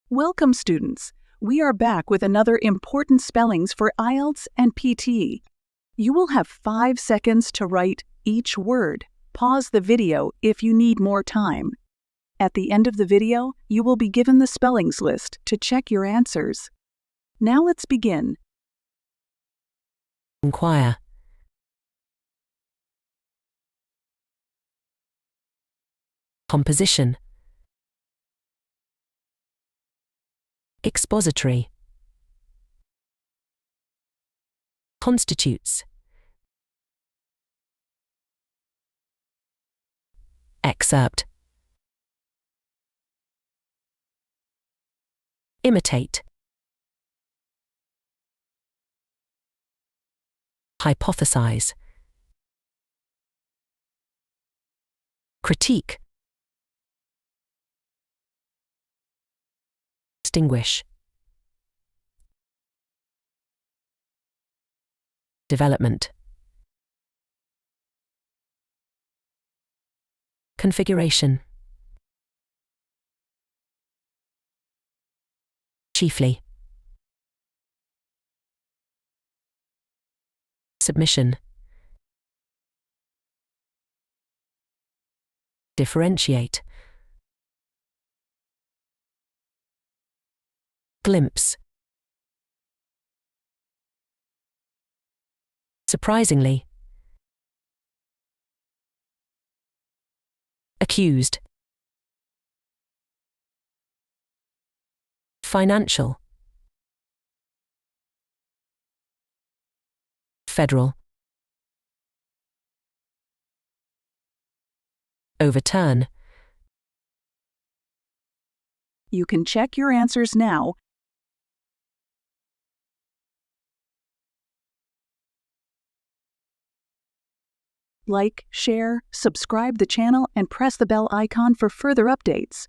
Welcome, students. We are back with another important spellings for IELTS and PT. You will have 5 seconds to write each word. Pause the video if you need more time. At the end of the video, you will be given the spellings list to check your answers. Now let's begin. Inquire. Composition. Expository. Constitutes. Excerpt. Imitate. Hypothesize. Critique. Distinguish. Development. Configuration. Chiefly. Submission. Differentiate. Glimpse. Surprisingly. Accused. Financial. Federal. Overturn. You can check your answers now. Like, share, subscribe the channel, and press the bell icon for further updates.